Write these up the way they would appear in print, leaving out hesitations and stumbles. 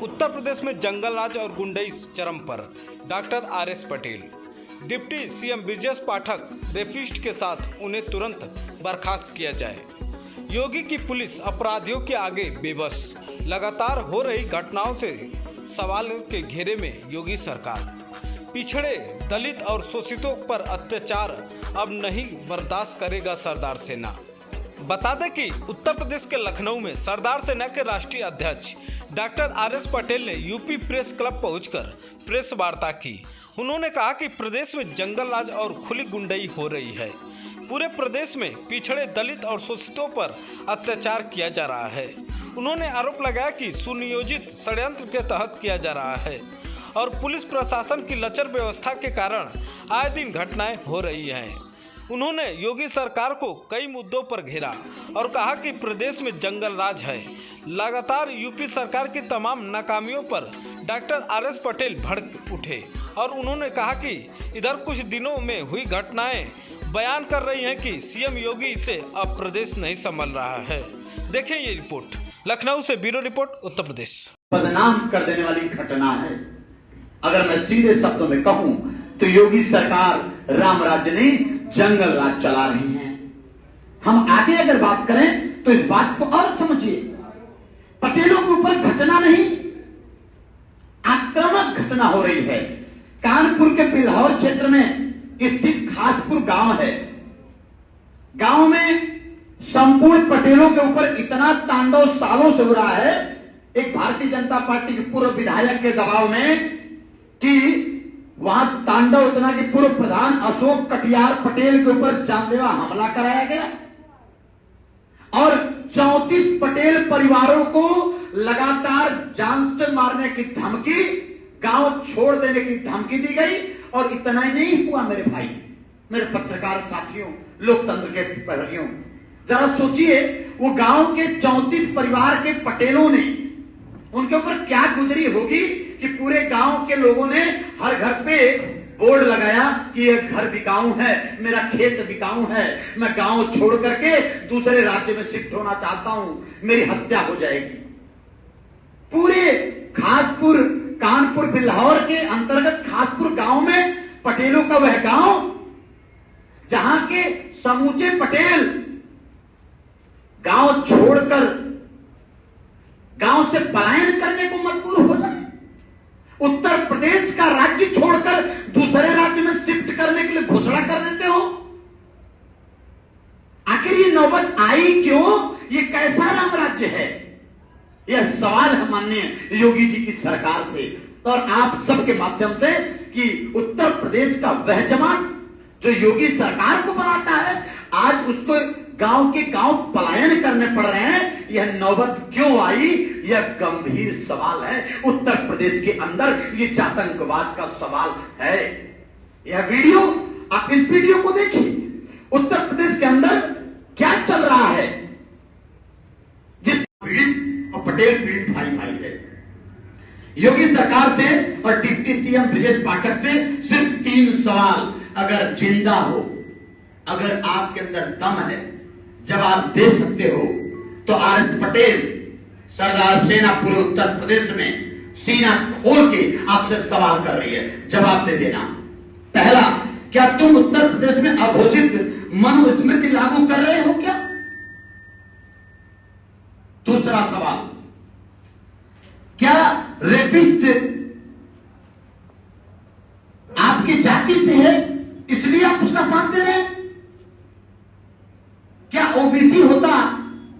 उत्तर प्रदेश में जंगल राज और गुंडई चरम पर। Doctor RS Patel. Deputy CM Brajesh Pathak rapist के साथ उन्हें तुरंत बर्खास्त किया जाए। योगी की पुलिस अपराधियों के आगे बेबस। लगातार हो रही घटनाओं से सवालों के घेरे में योगी सरकार। पिछड़े दलित और शोषितों पर अत्याचार अब नहीं बर्दाश्त करेगा सरदार सेना। बता दें कि उत्तर प्रदेश के लखनऊ में सरदार सेना के राष्ट्रीय अध्यक्ष डॉक्टर आरएस पटेल ने यूपी प्रेस क्लब पहुंचकर प्रेस वार्ता की। उन्होंने कहा कि प्रदेश में जंगल राज और खुली गुंडई हो रही है। पूरे प्रदेश में पिछड़े दलित और शोषितों पर अत्याचार किया जा रहा है। उन्होंने आरोप लगाया कि सुनियोजित षड्यंत्र के तहत किया जा रहा है और पुलिस प्रशासन की लचर व्यवस्था के कारण आए दिन घटनाएं हो रही हैं। उन्होंने योगी सरकार को कई मुद्दों पर घेरा और कहा कि प्रदेश में जंगल राज है। लगातार यूपी सरकार की तमाम नाकामियों पर डॉक्टर आरएस पटेल भड़क उठे और उन्होंने कहा कि इधर कुछ दिनों में हुई घटनाएं बयान कर रही हैं कि सीएम योगी से अब प्रदेश नहीं संभल रहा है। देखें ये रिपोर्ट। लखनऊ से ब्यूरो रिपोर्ट, उत्तर प्रदेश। बदनाम कर देने वाली घटना है। अगर मैं सीधे शब्दों में कहूं तो योगी सरकार राम राज्य नहीं जंगल राज चला रही है। हम आगे अगर बात करें तो इस बात को और समझिए। पटेलों के ऊपर घटना नहीं, आक्रामक घटना हो रही है। कानपुर के बिल्हौर क्षेत्र में स्थित खासपुर गांव है। गांव में संपूर्ण पटेलों के ऊपर इतना तांडव सालों से हो रहा है, एक भारतीय जनता पार्टी के पूर्व विधायक के दबाव में, कि वहां तांडव इतना कि पूर्व प्रधान अशोक कटियार पटेल के ऊपर जानलेवा हमला कराया गया और 34 पटेल परिवारों को लगातार जान से मारने की धमकी, गांव छोड़ देने की धमकी दी गई। और इतना ही नहीं हुआ मेरे भाई, मेरे पत्रकार साथियों, लोकतंत्र के प्रहरियों, जरा सोचिए वो गांव के 34 परिवार के पटेलों ने, उनके ऊपर क्या गुजरी होगी कि पूरे गांव के लोगों ने हर घर पे बोर्ड लगाया कि ये घर बिकाऊ है, मेरा खेत बिकाऊ है, मैं गांव छोड़ करके दूसरे राज्य में शिफ्ट होना चाहता हूं, मेरी हत्या हो जाएगी। पूरे खासपुर, कानपुर बिल्हौर के अंतर्गत खासपुर गांव में पटेलों का वह गांव जहां के समूचे पटेल गांव छोड़कर गांव से पलायन करने को मजबूर हो जाए, उत्तर प्रदेश का राज्य छोड़कर दूसरे राज्य में शिफ्ट करने के लिए घोषणा कर देते हो। आखिर ये नौबत आई क्यों? ये कैसा राम राज्य है? यह सवाल है माननीय योगी जी की सरकार से और आप सबके माध्यम से कि उत्तर प्रदेश का वह जमात जो योगी सरकार को बनाता है, आज उसको गांव के गांव पलायन करने पड़ रहे हैं। यह नौबत क्यों आई? यह गंभीर सवाल है। उत्तर प्रदेश के अंदर ये आतंकवाद का सवाल है। यह वीडियो, आप इस वीडियो को देखिए। उत्तर प्रदेश के अंदर क्या चल रहा है? जिस पीड़ित और पटेल पीड़ित भाई भाई है। योगी सरकार से और डिप्टी सीएम ब्रजेश पाठक से सिर्फ 3 सवाल। अगर जिंदा हो, अगर आपके अंदर दम है, जवाब दे सकते हो तो आरएस पटेल, सरदार सेना पूरे उत्तर प्रदेश में सीना खोल के आपसे सवाल कर रही है, जवाब दे देना। पहला, क्या तुम उत्तर प्रदेश में अघोषित मनुस्मृति लागू कर रहे हो क्या? दूसरा सवाल, क्या रेपिस्ट आपकी जाति से है इसलिए आप उसका साथ दे रहे हैं? क्या ओबीसी होता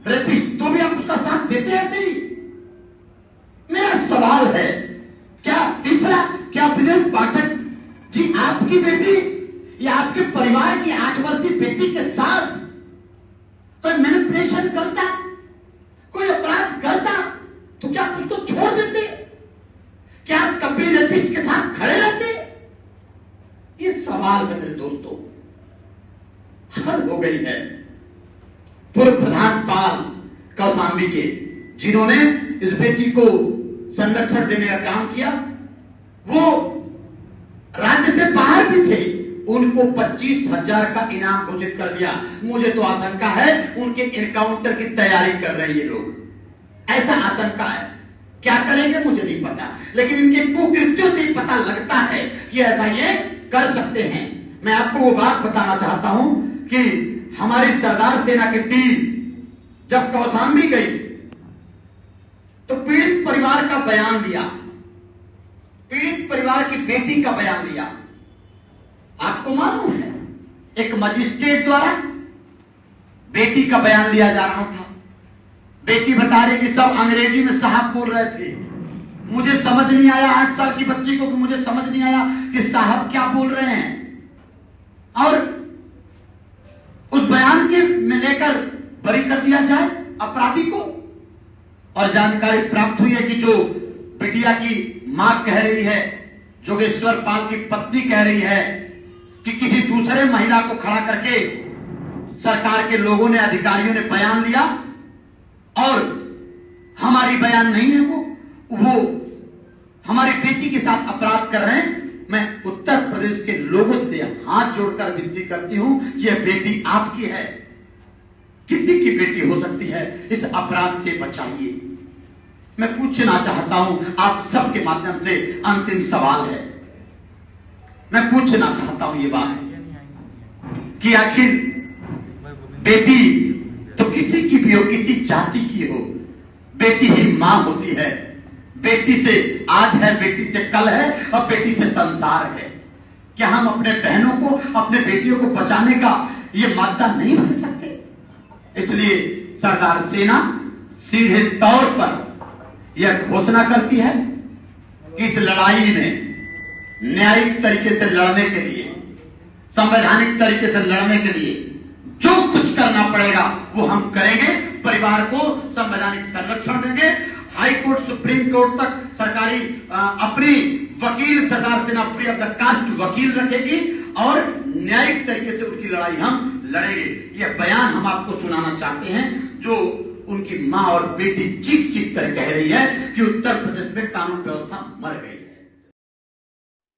रेपिस्ट तो भी आप उसका साथ देते रहते ही? मेरा सवाल है। क्या तीसरा, क्या ब्रजेश पाठक जी आपकी बेटी या आपके परिवार की 8 वर्षीय बेटी के साथ कोई मैनिपुलेशन करता, कोई अपराध करता तो क्या आप उसको छोड़ देते? क्या आप कभी रेपिस्ट के साथ खड़े रहते? ये सवाल है मेरे दोस्तों, हल हो गई है। पूर्व प्रधान पाल कौशाम्बी के, जिन्होंने इस बेटी को संरक्षण देने का काम किया, वो राज्य से बाहर भी थे, उनको 25,000 का इनाम घोषित कर दिया। मुझे तो आशंका है उनके इनकाउंटर की तैयारी कर रहे हैं ये लोग, ऐसा आशंका है। क्या करेंगे मुझे नहीं लेकिन इनके कुकृत्यों से पता लगता है कि ऐसा ये कर सकते हैं। मैं आपको वो बात बताना चाहता हूं कि हमारी सरदार सेना की टीम जब कौशाम्बी गई तो पीड़ित परिवार का बयान लिया, पीड़ित परिवार की बेटी का बयान लिया। आपको मालूम है एक मजिस्ट्रेट द्वारा बेटी का बयान लिया जा रहा था। बेटी बता रही कि सब अंग्रेजी में साहब बोल रहे थे, मुझे समझ नहीं आया, 8 साल की बच्ची को कि मुझे समझ नहीं आया कि साहब क्या बोल रहे हैं। और उस बयान के में लेकर बरी कर दिया जाए अपराधी को। और जानकारी प्राप्त हुई है कि जो बिटिया की मां कह रही है, जोगेश्वर पाल की पत्नी कह रही है कि किसी दूसरे महिला को खड़ा करके सरकार के लोगों ने, अधिकारियों ने बयान लिया और हमारी बयान नहीं है, वो हमारी बेटी के साथ अपराध कर रहे हैं। मैं उत्तर प्रदेश के लोगों से हाथ जोड़कर विनती करती हूं, यह बेटी आपकी है, किसी की बेटी हो सकती है, इस अपराध से बचाइए। मैं पूछना चाहता हूं आप सबके माध्यम से, अंतिम सवाल है, मैं पूछना चाहता हूं ये बात कि आखिर बेटी तो किसी की भी हो, किसी जाति की हो, बेटी ही मां होती है। बेटी से आज है, बेटी से कल है और बेटी से संसार है। क्या हम अपने बहनों को, अपने बेटियों को बचाने का ये मादा नहीं बन सकते? इसलिए सरदार सेना सीधे तौर पर यह घोषणा करती है कि इस लड़ाई में न्यायिक तरीके से लड़ने के लिए, संवैधानिक तरीके से लड़ने के लिए जो कुछ करना पड़ेगा वो हम करेंगे। परिवार को संवैधानिक संरक्षण देंगे। हाई कोर्ट, सुप्रीम कोर्ट तक सरकारी अपनी वकील, सरदार सेना फ्री ऑफ द कास्ट वकील रखेगी और न्यायिक तरीके से उनकी लड़ाई हम लड़ेंगे। यह बयान हम आपको सुनाना चाहते हैं जो उनकी मां और बेटी चीख चीख कर कह रही है कि उत्तर प्रदेश